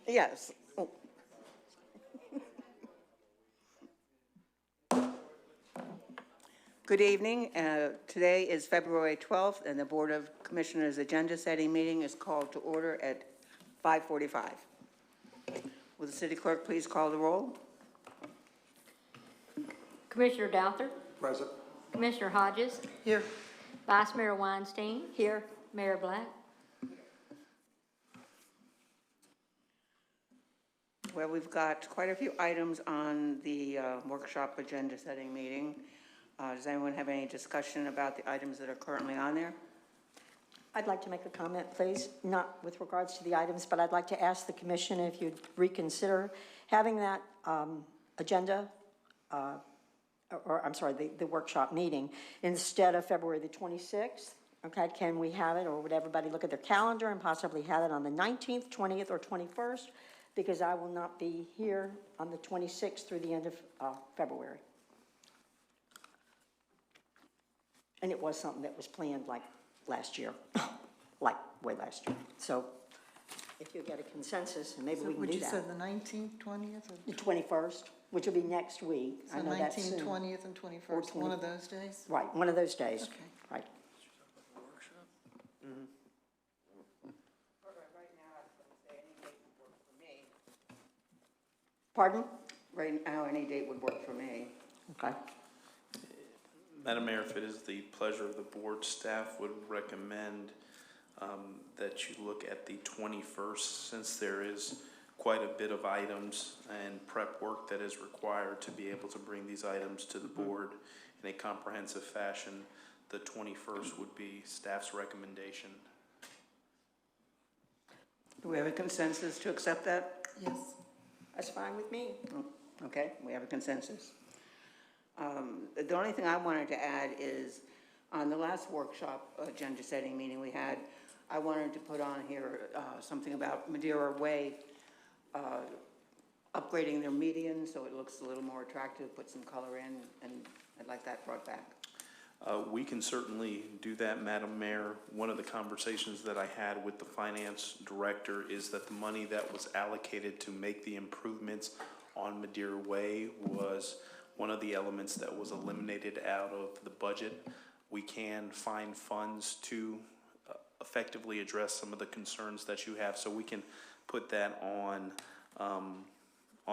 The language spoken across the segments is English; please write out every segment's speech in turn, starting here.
Yes. Oh. Good evening. Today is February 12th, and the Board of Commissioners agenda setting meeting is called to order at 5:45. Will the city clerk please call the roll? Commissioner Douther. Present. Commissioner Hodges. Here. Vice Mayor Weinstein. Here. Mayor Black. Well, we've got quite a few items on the workshop agenda setting meeting. Does anyone have any discussion about the items that are currently on there? I'd like to make a comment, please, not with regards to the items, but I'd like to ask the commission if you'd reconsider having that agenda, the workshop meeting instead of February the 26th. Okay, can we have it, or would everybody look at their calendar and possibly have it on the 19th, 20th, or 21st? Because I will not be here on the 26th through the end of February. And it was something that was planned like last year, like way last year. So if you get a consensus, and maybe we can do that. Would you say the 19th, 20th? The 21st, which will be next week. So I know that's 19th, soon. 20th, and 21st, one of those days? Right, one of those days. Okay. Right. Pardon? Right now, any date would work for me. Okay. Madam Mayor, if it is the pleasure of the board, staff would recommend that you look at the 21st, since there is quite a bit of items and prep work that is required to be able to bring these items to the board in a comprehensive fashion. The 21st would be staff's recommendation. Do we have a consensus to accept that? Yes. That's fine with me. Okay, we have a consensus. The only thing I wanted to add is, on the last workshop agenda setting meeting we had, I wanted to put on here something about Madeira Way upgrading their median so it looks a little more attractive, put some color in, and I'd like that brought back. We can certainly do that, Madam Mayor. One of the conversations that I had with the finance director is that the money that was allocated to make the improvements on Madeira Way was one of the elements that was eliminated out of the budget. We can find funds to effectively address some of the concerns that you have, so we can put that on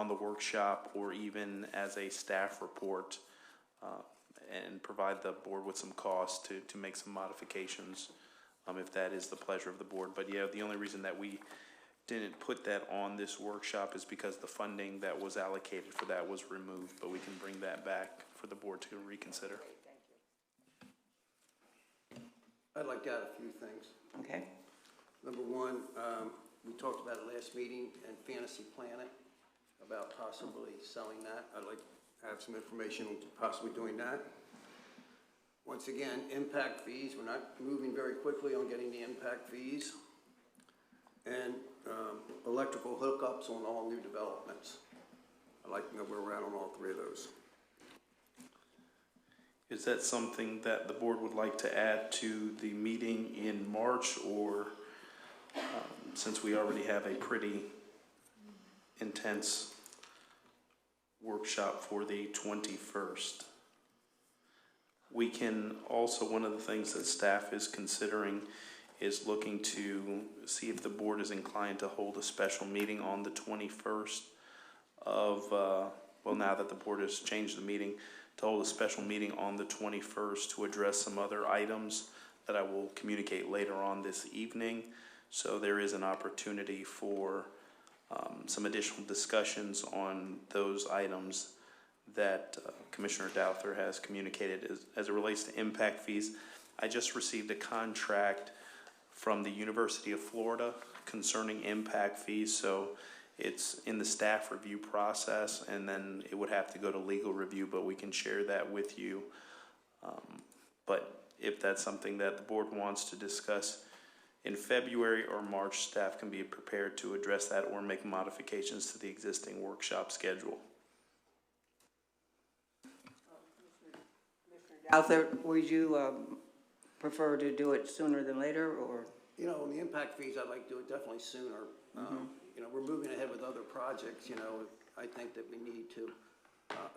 the workshop or even as a staff report and provide the board with some costs to make some modifications if that is the pleasure of the board. But yeah, the only reason that we didn't put that on this workshop is because the funding that was allocated for that was removed, but we can bring that back for the board to reconsider. I'd like to add a few things. Okay. Number one, we talked about it last meeting and Fantasy Planet about possibly selling that. I'd like to have some information on possibly doing that. Once again, impact fees. We're not moving very quickly on getting the impact fees. And electrical hookups on all new developments. I'd like to know where we're at on all three of those. Is that something that the board would like to add to the meeting in March, or since we already have a pretty intense workshop for the 21st? We can also, one of the things that staff is considering is looking to see if the board is inclined to hold a special meeting on the 21st of, well, now that the board has changed the meeting, to hold a special meeting on the 21st to address some other items that I will communicate later on this evening. So there is an opportunity for some additional discussions on those items that Commissioner Douther has communicated as it relates to impact fees. I just received a contract from the University of Florida concerning impact fees, so it's in the staff review process, and then it would have to go to legal review, but we can share that with you. But if that's something that the board wants to discuss in February or March, staff can be prepared to address that or make modifications to the existing workshop schedule. Douther, would you prefer to do it sooner than later, or? You know, on the impact fees, I'd like to do it definitely sooner. You know, we're moving moving ahead with other projects, you know, I think that we need to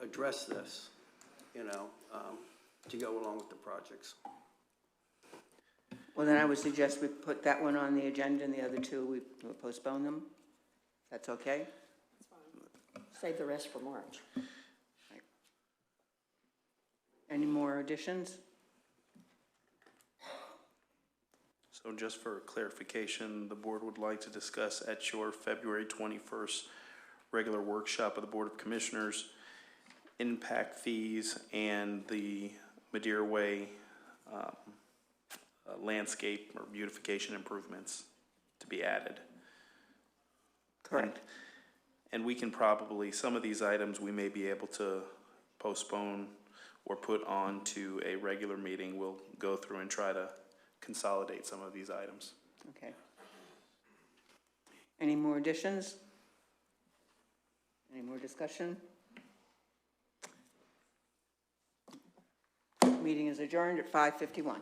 address this, you know, to go along with the projects. Well, then I would suggest we put that one on the agenda and the other two, we postpone them. That's okay? Save the rest for March. Any more additions? So just for clarification, the board would like to discuss at your February 21st regular workshop of the Board of Commissioners, impact fees and the Madeira Way landscape or beautification improvements to be added. Correct. And we can probably, some of these items we may be able to postpone or put on to a regular meeting. We'll go through and try to consolidate some of these items. Okay. Any more additions? Any more discussion? Meeting is adjourned at 5:51.